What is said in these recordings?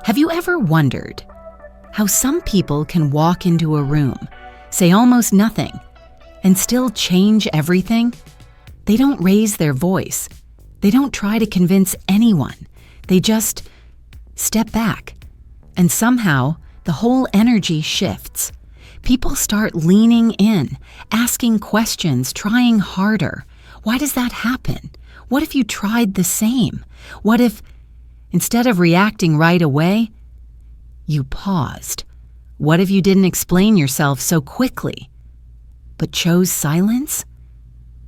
Have you ever wondered how some people can walk into a room, say almost nothing, and still change everything? They don't raise their voice. They don't try to convince anyone. They just step back. And somehow, the whole energy shifts. People start leaning in, asking questions, trying harder. Why does that happen? What if you tried the same? What if, instead of reacting right away, you paused? What if you didn't explain yourself so quickly, but chose silence?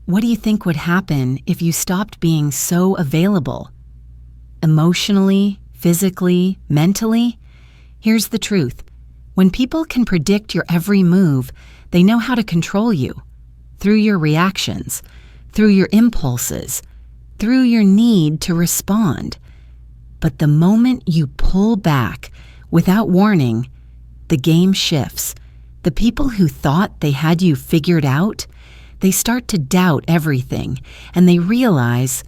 What do you think would happen if you stopped being so available? Emotionally, physically, mentally? Here's the truth. When people can predict your every move, they know how to control you. Through your reactions, through your impulses, through your need to respond. But the moment you pull back, without warning, the game shifts. The people who thought they had you figured out, they start to doubt everything, and they realize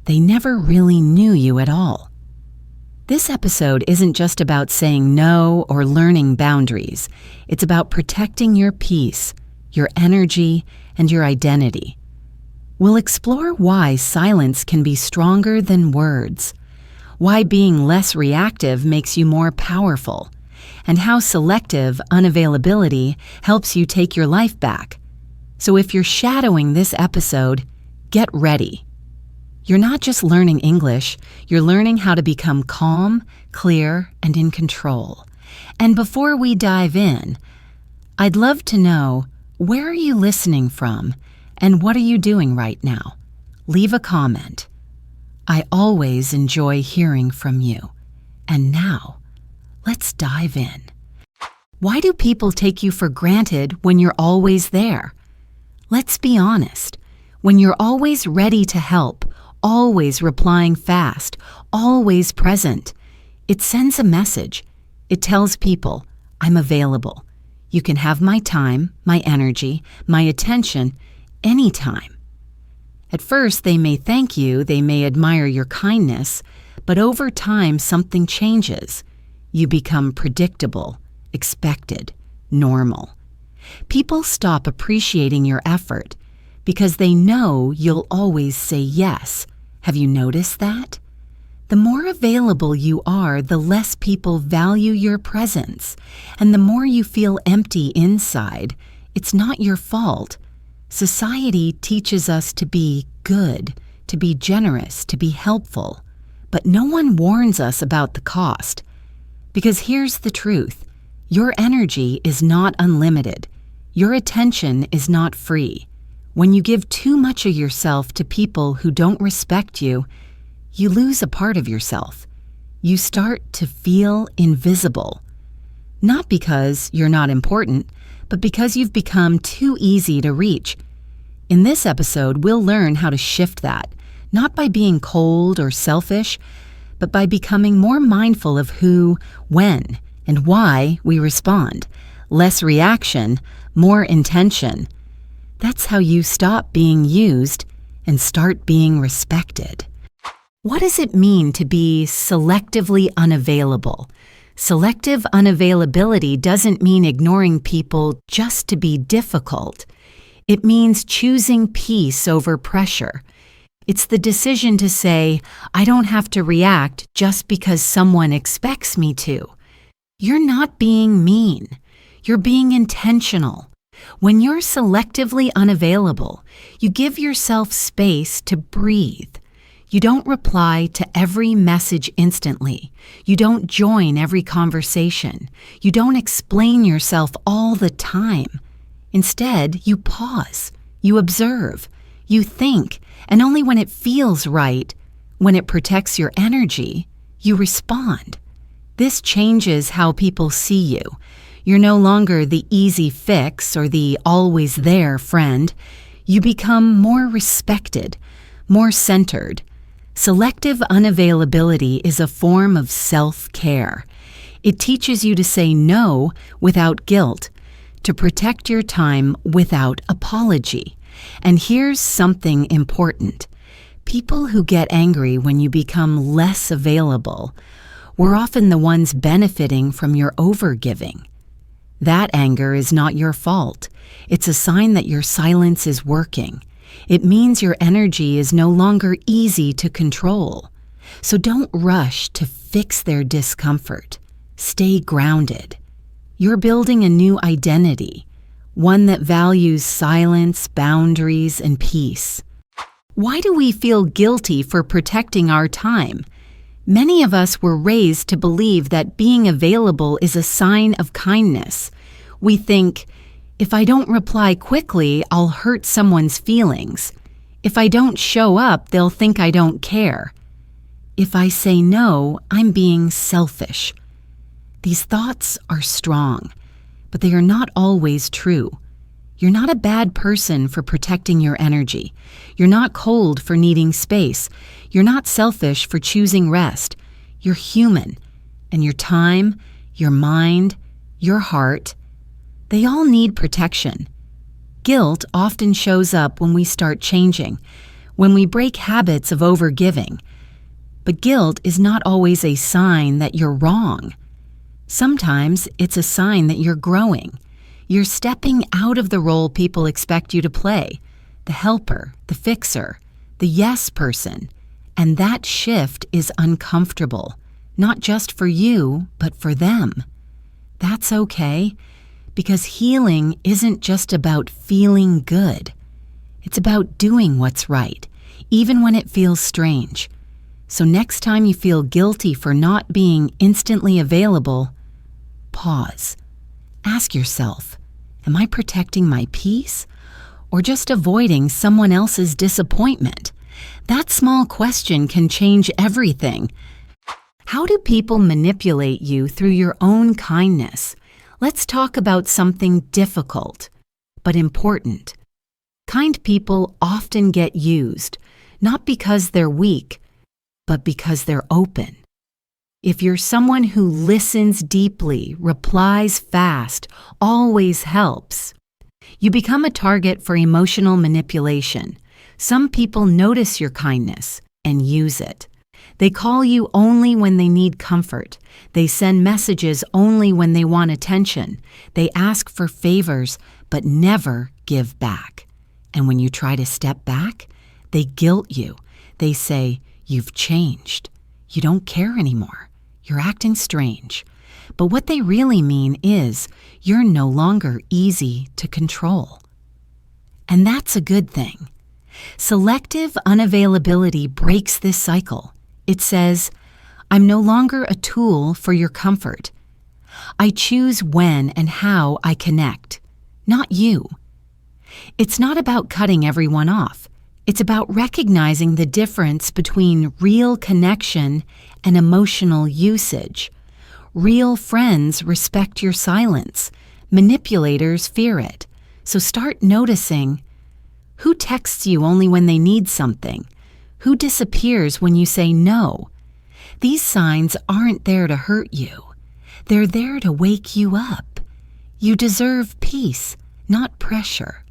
they never really knew you at all. This episode isn't just about saying no or learning boundaries. It's about protecting your peace, your energy, and your identity. We'll explore why silence can be stronger than words, why being less reactive makes you more powerful, and how selective unavailability helps you take your life back. So if you're shadowing this episode, get ready. You're not just learning English, you're learning how to become calm, clear, and in control. And before we dive in, I'd love to know, where are you listening from, and what are you doing right now? Leave a comment. I always enjoy hearing from you. And now, let's dive in. Why do people take you for granted when you're always there? Let's be honest. When you're always ready to help, always replying fast, always present, it sends a message. It tells people, I'm available. You can have my time, my energy, my attention, anytime. At first, they may thank you, they may admire your kindness, but over time, something changes. You become predictable, expected, normal. People stop appreciating your effort because they know you'll always say yes. Have you noticed that? The more available you are, the less people value your presence. And the more you feel empty inside, it's not your fault. Society teaches us to be good, to be generous, to be helpful. But no one warns us about the cost. Because here's the truth. Your energy is not unlimited. Your attention is not free. When you give too much of yourself to people who don't respect you, you lose a part of yourself. You start to feel invisible. Not because you're not important, but because you've become too easy to reach. In this episode, we'll learn how to shift that, not by being cold or selfish, but by becoming more mindful of who, when, and why we respond. Less reaction, more intention. That's how you stop being used and start being respected. What does it mean to be selectively unavailable? Selective unavailability doesn't mean ignoring people just to be difficult. It means choosing peace over pressure. It's the decision to say, I don't have to react just because someone expects me to. You're not being mean. You're being intentional. When you're selectively unavailable, you give yourself space to breathe. You don't reply to every message instantly. You don't join every conversation. You don't explain yourself all the time. Instead, you pause. You observe. You think. And only when it feels right, when it protects your energy, you respond. This changes how people see you. You're no longer the easy fix or the always there friend. You become more respected, more centered. Selective unavailability is a form of self-care. It teaches you to say no without guilt, to protect your time without apology. And here's something important. People who get angry when you become less available, We're often the ones benefiting from your overgiving. That anger is not your fault. It's a sign that your silence is working. It means your energy is no longer easy to control. So don't rush to fix their discomfort. Stay grounded. You're building a new identity, one that values silence, boundaries, and peace. Why do we feel guilty for protecting our time? Many of us were raised to believe that being available is a sign of kindness. We think, if I don't reply quickly, I'll hurt someone's feelings. If I don't show up, they'll think I don't care. If I say no, I'm being selfish. These thoughts are strong, but they are not always true. You're not a bad person for protecting your energy. You're not cold for needing space. You're not selfish for choosing rest. You're human, and your time, your mind, your heart, they all need protection. Guilt often shows up when we start changing, when we break habits of overgiving. But guilt is not always a sign that you're wrong. Sometimes it's a sign that you're growing. You're stepping out of the role people expect you to play, the helper, the fixer, the yes person. And that shift is uncomfortable, not just for you, but for them. That's okay, because healing isn't just about feeling good. It's about doing what's right, even when it feels strange. So next time you feel guilty for not being instantly available, pause. Ask yourself, am I protecting my peace or just avoiding someone else's disappointment? That small question can change everything. How do people manipulate you through your own kindness? Let's talk about something difficult, but important. Kind people often get used, not because they're weak, but because they're open. If you're someone who listens deeply, replies fast, always helps, you become a target for emotional manipulation. Some people notice your kindness and use it. They call you only when they need comfort. They send messages only when they want attention. They ask for favors, but never give back. And when you try to step back, they guilt you. They say, you've changed. You don't care anymore. You're acting strange. But what they really mean is, you're no longer easy to control. And that's a good thing. Selective unavailability breaks this cycle. It says, I'm no longer a tool for your comfort. I choose when and how I connect, not you. It's not about cutting everyone off. It's about recognizing the difference between real connection and emotional usage. Real friends respect your silence. Manipulators fear it. So start noticing who texts you only when they need something. Who disappears when you say no? These signs aren't there to hurt you. They're there to wake you up. You deserve peace, not pressure.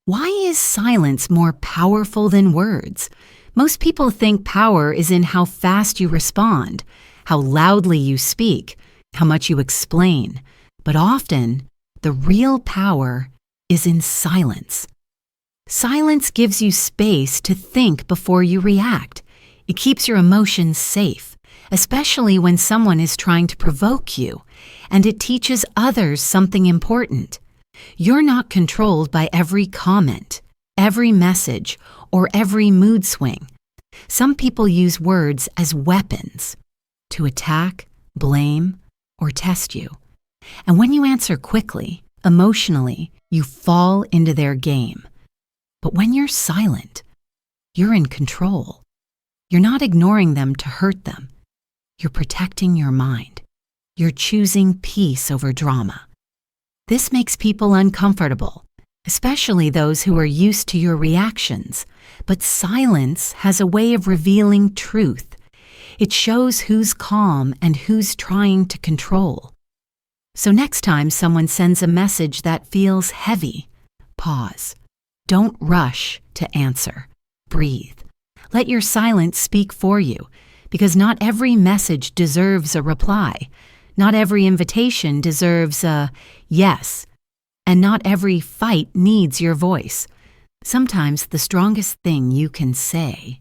Why is silence more powerful than words? Most people think power is in how fast you respond, how loudly you speak, how much you explain. But often, the real power is in silence. Silence gives you space to think before you react. It keeps your emotions safe, especially when someone is trying to provoke you, and it teaches others something important. You're not controlled by every comment, every message, or every mood swing. Some people use words as weapons to attack, blame, or test you. And when you answer quickly, emotionally, you fall into their game. But when you're silent, you're in control. You're not ignoring them to hurt them. You're protecting your mind. You're choosing peace over drama. This makes people uncomfortable, especially those who are used to your reactions. But silence has a way of revealing truth. It shows who's calm and who's trying to control. So next time someone sends a message that feels heavy, pause. Don't rush to answer. Breathe. Let your silence speak for you, because not every message deserves a reply. Not every invitation deserves a yes. And not every fight needs your voice. Sometimes the strongest thing you can say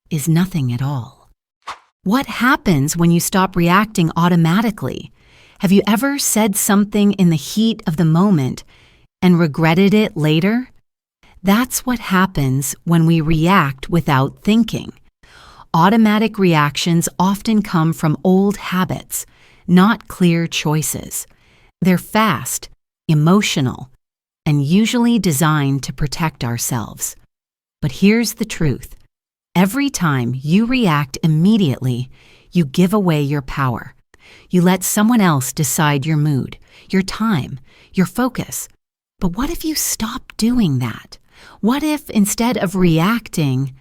is nothing at all. What happens when you stop reacting automatically? Have you ever said something in the heat of the moment and regretted it later? That's what happens when we react without thinking. Automatic reactions often come from old habits, not clear choices. They're fast, emotional, and usually designed to protect ourselves. But here's the truth. Every time you react immediately, you give away your power. You let someone else decide your mood, your time, your focus. But what if you stop doing that? What if, instead of reacting,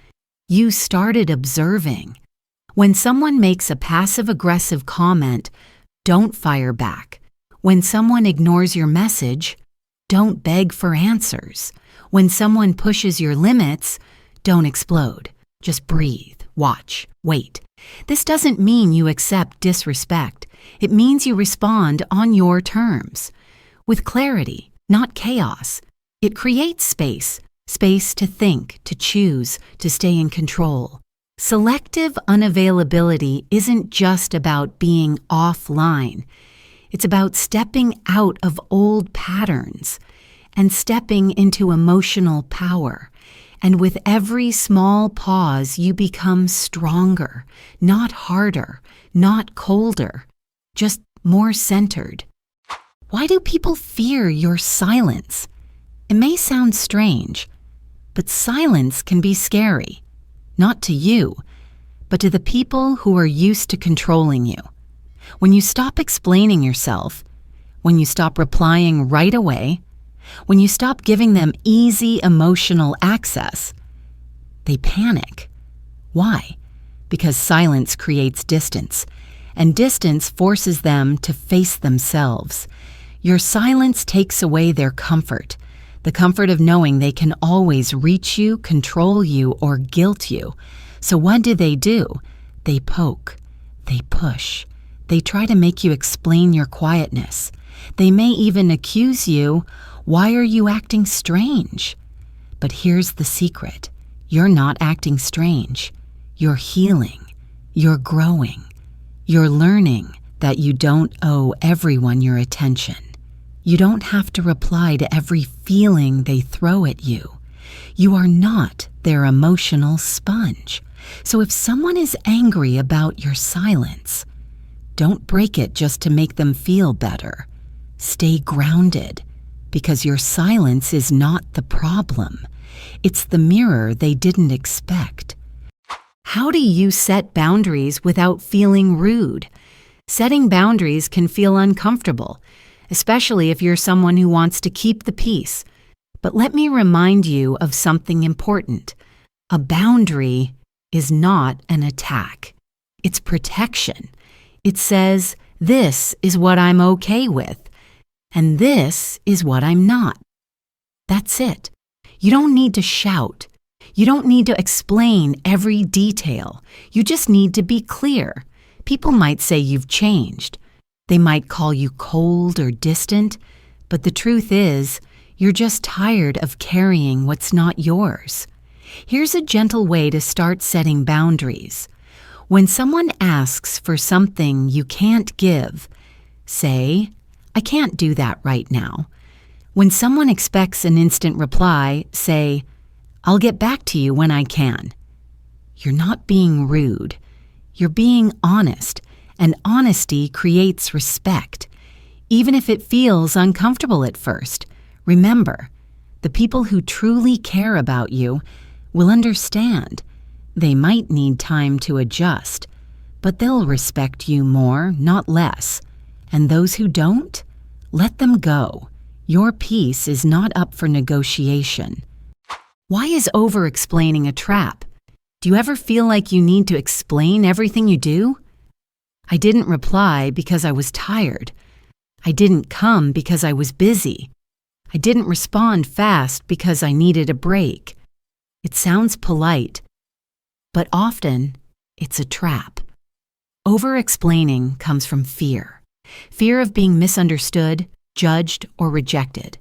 you started observing? When someone makes a passive-aggressive comment, don't fire back. When someone ignores your message, don't beg for answers. When someone pushes your limits, don't explode. Just breathe, watch, wait. This doesn't mean you accept disrespect. It means you respond on your terms, with clarity, not chaos. It creates space to think, to choose, to stay in control. Selective unavailability isn't just about being offline. It's about stepping out of old patterns and stepping into emotional power. And with every small pause, you become stronger, not harder, not colder, just more centered. Why do people fear your silence? It may sound strange, but silence can be scary, not to you, but to the people who are used to controlling you. When you stop explaining yourself, when you stop replying right away, when you stop giving them easy emotional access, they panic. Why? Because silence creates distance, and distance forces them to face themselves. Your silence takes away their comfort, the comfort of knowing they can always reach you, control you, or guilt you. So what do? They poke, they push, they try to make you explain your quietness. They may even accuse you. Why are you acting strange? But here's the secret. You're not acting strange. You're healing. You're growing. You're learning that you don't owe everyone your attention. You don't have to reply to every feeling they throw at you. You are not their emotional sponge. So if someone is angry about your silence, don't break it just to make them feel better. Stay grounded, because your silence is not the problem. It's the mirror they didn't expect. How do you set boundaries without feeling rude? Setting boundaries can feel uncomfortable, especially if you're someone who wants to keep the peace. But let me remind you of something important. A boundary is not an attack. It's protection. It says, this is what I'm okay with, and this is what I'm not. That's it. You don't need to shout. You don't need to explain every detail. You just need to be clear. People might say you've changed. They might call you cold or distant, but the truth is, you're just tired of carrying what's not yours. Here's a gentle way to start setting boundaries. When someone asks for something you can't give, say, I can't do that right now. When someone expects an instant reply, say, I'll get back to you when I can. You're not being rude. You're being honest, and honesty creates respect. Even if it feels uncomfortable at first, remember, the people who truly care about you will understand. They might need time to adjust, but they'll respect you more, not less. And those who don't, let them go. Your peace is not up for negotiation. Why is over-explaining a trap? Do you ever feel like you need to explain everything you do? I didn't reply because I was tired. I didn't come because I was busy. I didn't respond fast because I needed a break. It sounds polite, but often It's a trap. Overexplaining comes from fear. Fear of being misunderstood, judged, or rejected.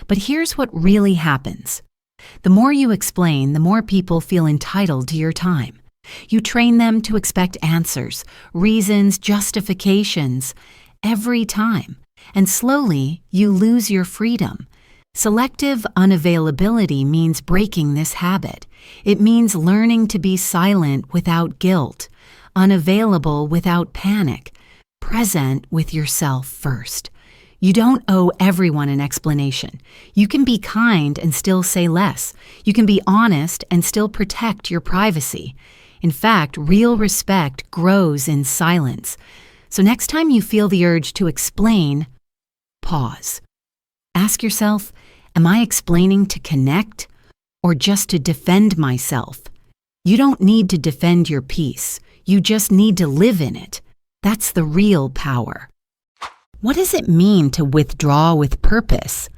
But here's what really happens. The more you explain, the more people feel entitled to your time. You train them to expect answers, reasons, justifications, every time. And slowly, you lose your freedom. Selective unavailability means breaking this habit. It means learning to be silent without guilt, unavailable without panic, present with yourself first. You don't owe everyone an explanation. You can be kind and still say less. You can be honest and still protect your privacy. In fact, real respect grows in silence. So next time you feel the urge to explain, pause. Ask yourself, am I explaining to connect or just to defend myself? You don't need to defend your peace. You just need to live in it. That's the real power. What does it mean to withdraw with purpose?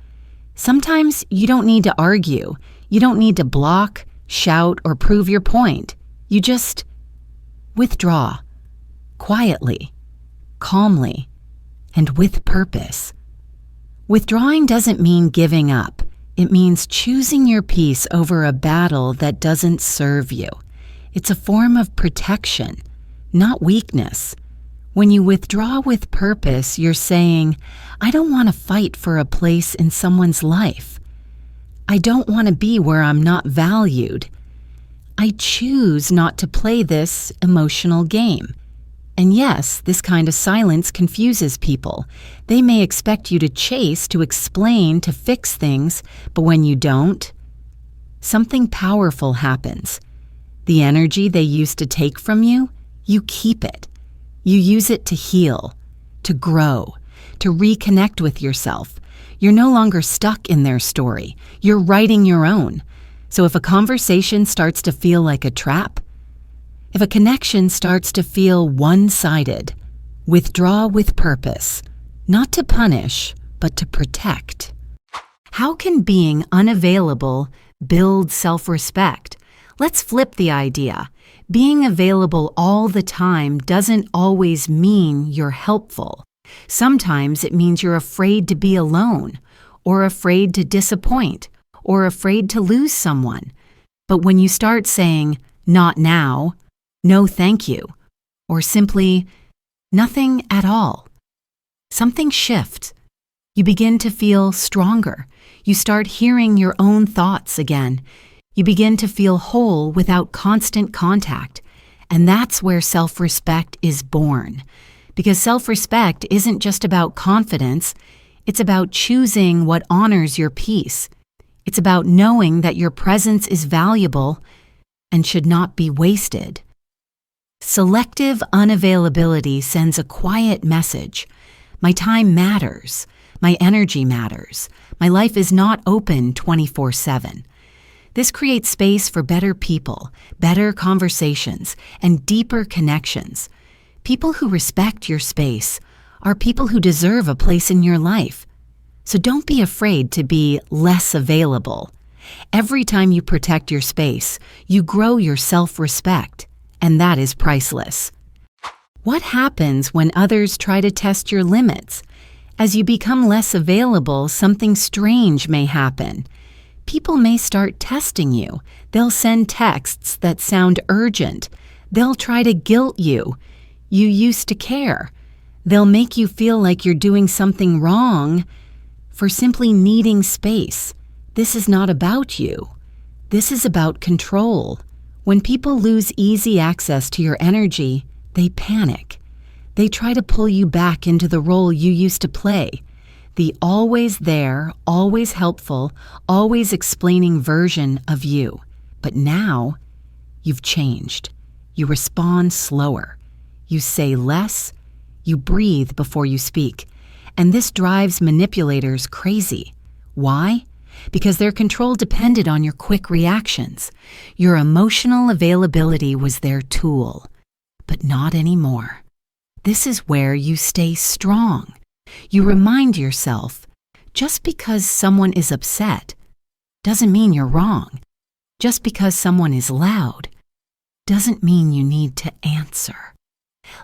Sometimes you don't need to argue. You don't need to block, shout, or prove your point. You just withdraw, quietly, calmly, and with purpose. Withdrawing doesn't mean giving up. It means choosing your peace over a battle that doesn't serve you. It's a form of protection, not weakness. When you withdraw with purpose, you're saying, I don't want to fight for a place in someone's life. I don't want to be where I'm not valued. I choose not to play this emotional game. And yes, this kind of silence confuses people. They may expect you to chase, to explain, to fix things, but when you don't, something powerful happens. The energy they used to take from you, you keep it. You use it to heal, to grow, to reconnect with yourself. You're no longer stuck in their story. You're writing your own. So if a conversation starts to feel like a trap, if a connection starts to feel one-sided, withdraw with purpose, not to punish, but to protect. How can being unavailable build self-respect? Let's flip the idea. Being available all the time doesn't always mean you're helpful. Sometimes it means you're afraid to be alone, or afraid to disappoint, or afraid to lose someone. But when you start saying, not now, no thank you, or simply, nothing at all, something shifts. You begin to feel stronger. You start hearing your own thoughts again. You begin to feel whole without constant contact. And that's where self-respect is born. Because self-respect isn't just about confidence, it's about choosing what honors your peace. It's about knowing that your presence is valuable and should not be wasted. Selective unavailability sends a quiet message. My time matters. My energy matters. My life is not open 24/7. This creates space for better people, better conversations, and deeper connections. People who respect your space are people who deserve a place in your life. So don't be afraid to be less available. Every time you protect your space, you grow your self-respect, and that is priceless. What happens when others try to test your limits? As you become less available, something strange may happen. People may start testing you. They'll send texts that sound urgent. They'll try to guilt you. You used to care. They'll make you feel like you're doing something wrong for simply needing space. This is not about you. This is about control. When people lose easy access to your energy, they panic. They try to pull you back into the role you used to play. The always there, always helpful, always explaining version of you. But now, you've changed. You respond slower. You say less. You breathe before you speak. And this drives manipulators crazy. Why? Because their control depended on your quick reactions. Your emotional availability was their tool. But not anymore. This is where you stay strong. You remind yourself, just because someone is upset doesn't mean you're wrong. Just because someone is loud doesn't mean you need to answer.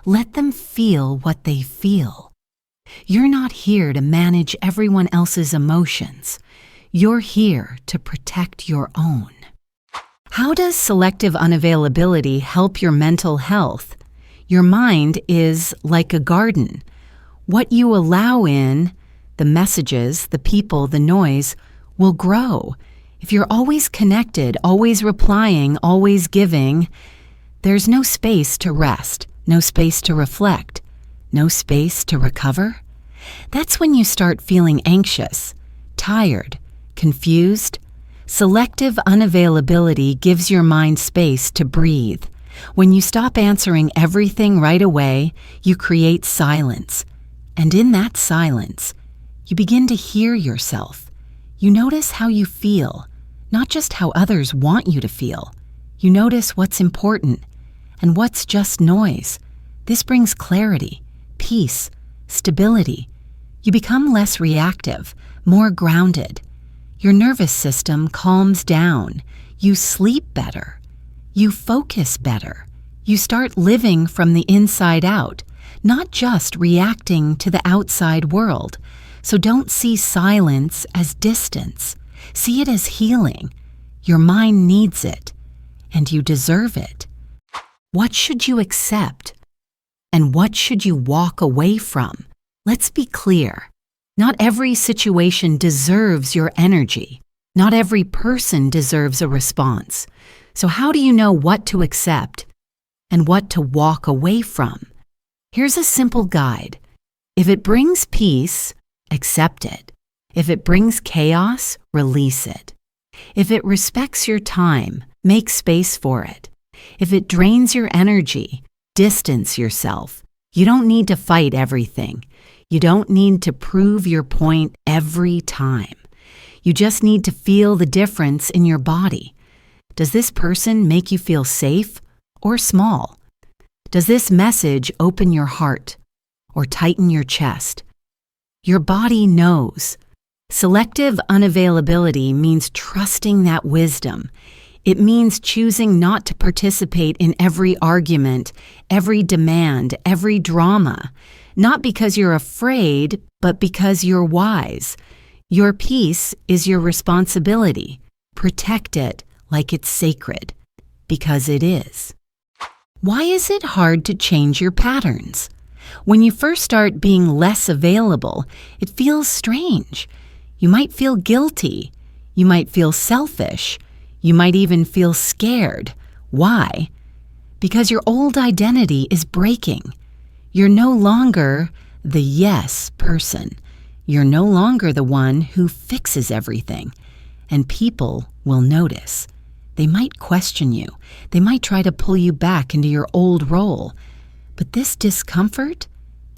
Let them feel what they feel. You're not here to manage everyone else's emotions. You're here to protect your own. How does selective unavailability help your mental health? Your mind is like a garden. What you allow in, the messages, the people, the noise, will grow. If you're always connected, always replying, always giving, there's no space to rest, no space to reflect, no space to recover. That's when you start feeling anxious, tired, confused. Selective unavailability gives your mind space to breathe. When you stop answering everything right away, you create silence. And in that silence, you begin to hear yourself. You notice how you feel, not just how others want you to feel. You notice what's important and what's just noise. This brings clarity, peace, stability. You become less reactive, more grounded. Your nervous system calms down. You sleep better. You focus better. You start living from the inside out, not just reacting to the outside world. So don't see silence as distance. See it as healing. Your mind needs it, and you deserve it. What should you accept? And what should you walk away from? Let's be clear. Not every situation deserves your energy. Not every person deserves a response. So how do you know what to accept and what to walk away from? Here's a simple guide. If it brings peace, accept it. If it brings chaos, release it. If it respects your time, make space for it. If it drains your energy, distance yourself. You don't need to fight everything. You don't need to prove your point every time. You just need to feel the difference in your body. Does this person make you feel safe or small? Does this message open your heart or tighten your chest? Your body knows. Selective unavailability means trusting that wisdom. It means choosing not to participate in every argument, every demand, every drama. Not because you're afraid, but because you're wise. Your peace is your responsibility. Protect it like it's sacred, because it is. Why is it hard to change your patterns? When you first start being less available, it feels strange. You might feel guilty. You might feel selfish. You might even feel scared. Why? Because your old identity is breaking. You're no longer the yes person. You're no longer the one who fixes everything. And people will notice. They might question you. They might try to pull you back into your old role. But this discomfort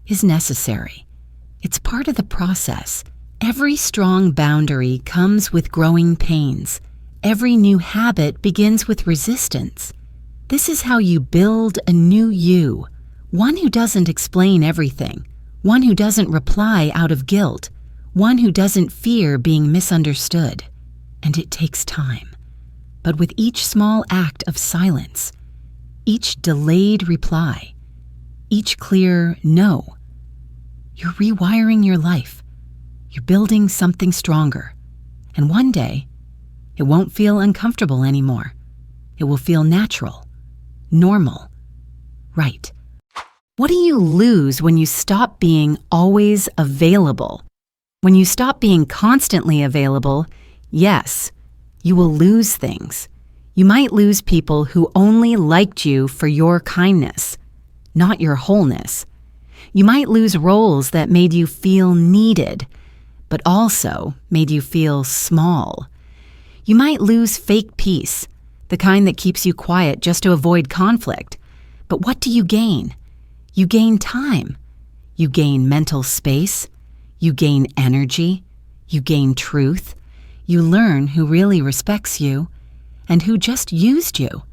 is necessary. It's part of the process. Every strong boundary comes with growing pains. Every new habit begins with resistance. This is how you build a new you. One who doesn't explain everything, one who doesn't reply out of guilt, one who doesn't fear being misunderstood. And it takes time. But with each small act of silence, each delayed reply, each clear no, you're rewiring your life. You're building something stronger. And one day, it won't feel uncomfortable anymore. It will feel natural, normal, right. What do you lose when you stop being always available? When you stop being constantly available, yes, you will lose things. You might lose people who only liked you for your kindness, not your wholeness. You might lose roles that made you feel needed, but also made you feel small. You might lose fake peace, the kind that keeps you quiet just to avoid conflict. But what do you gain? You gain time. You gain mental space. You gain energy. You gain truth. You learn who really respects you and who just used you.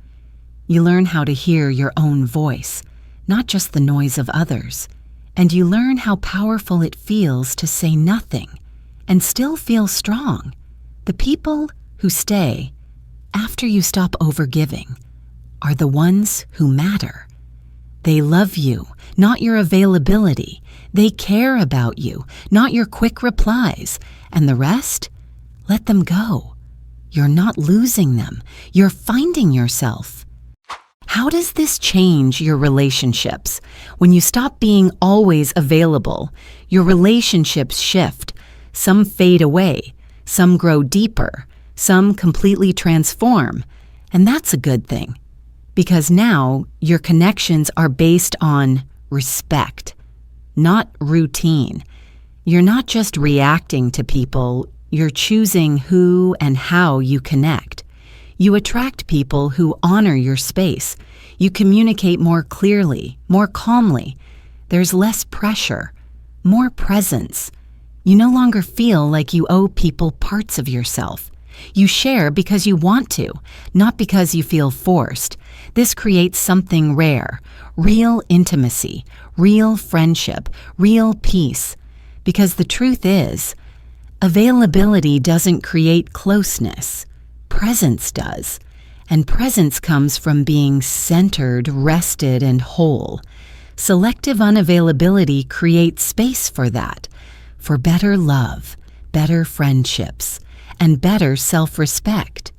You learn how to hear your own voice, not just the noise of others. And you learn how powerful it feels to say nothing and still feel strong. The people who stay after you stop overgiving are the ones who matter. They love you, not your availability. They care about you, not your quick replies. And the rest? Let them go. You're not losing them. You're finding yourself. How does this change your relationships? When you stop being always available, your relationships shift. Some fade away, some grow deeper, some completely transform. And that's a good thing, because now your connections are based on respect, not routine. You're not just reacting to people, you're choosing who and how you connect. You attract people who honor your space. You communicate more clearly, more calmly. There's less pressure, more presence. You no longer feel like you owe people parts of yourself. You share because you want to, not because you feel forced. This creates something rare, real intimacy, real friendship, real peace. Because the truth is, availability doesn't create closeness. Presence does. And presence comes from being centered, rested, and whole. Selective unavailability creates space for that, for better love, better friendships, and better self-respect.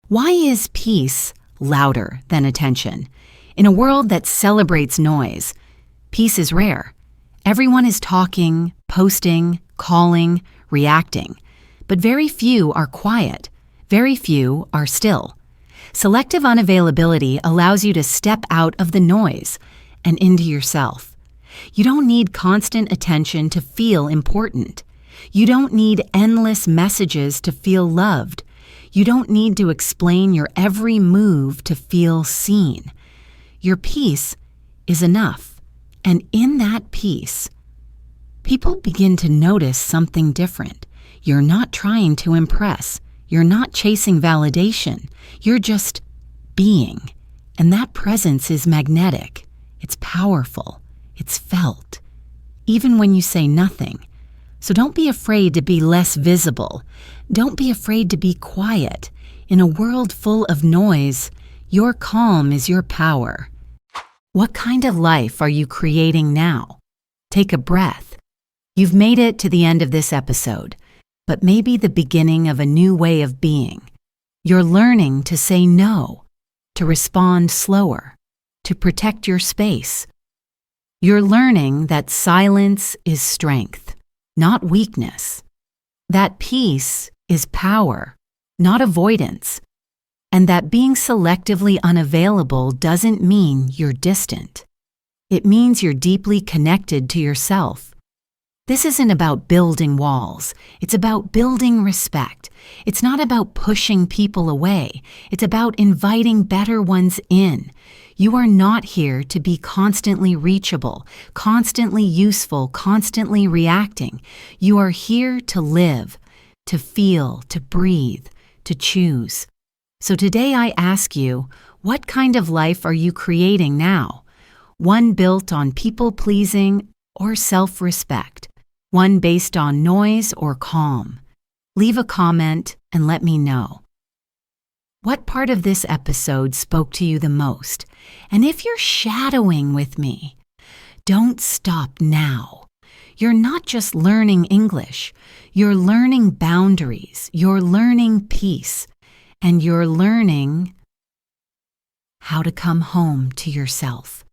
Why is peace louder than attention? In a world that celebrates noise, peace is rare. Everyone is talking, posting, calling, reacting. But very few are quiet. Very few are still. Selective unavailability allows you to step out of the noise and into yourself. You don't need constant attention to feel important. You don't need endless messages to feel loved. You don't need to explain your every move to feel seen. Your peace is enough. And in that peace, people begin to notice something different. You're not trying to impress. You're not chasing validation. You're just being. And that presence is magnetic. It's powerful. It's felt. Even when you say nothing. So don't be afraid to be less visible. Don't be afraid to be quiet. In a world full of noise, your calm is your power. What kind of life are you creating now? Take a breath. You've made it to the end of this episode, but maybe the beginning of a new way of being. You're learning to say no, to respond slower, to protect your space. You're learning that silence is strength, not weakness. That peace is power, not avoidance. And that being selectively unavailable doesn't mean you're distant. It means you're deeply connected to yourself. This isn't about building walls. It's about building respect. It's not about pushing people away. It's about inviting better ones in. You are not here to be constantly reachable, constantly useful, constantly reacting. You are here to live, to feel, to breathe, to choose. So today I ask you, what kind of life are you creating now? One built on people-pleasing or self-respect? One based on noise or calm? Leave a comment and let me know. What part of this episode spoke to you the most? And if you're shadowing with me, don't stop now. You're not just learning English. You're learning boundaries. You're learning peace. And you're learning how to come home to yourself.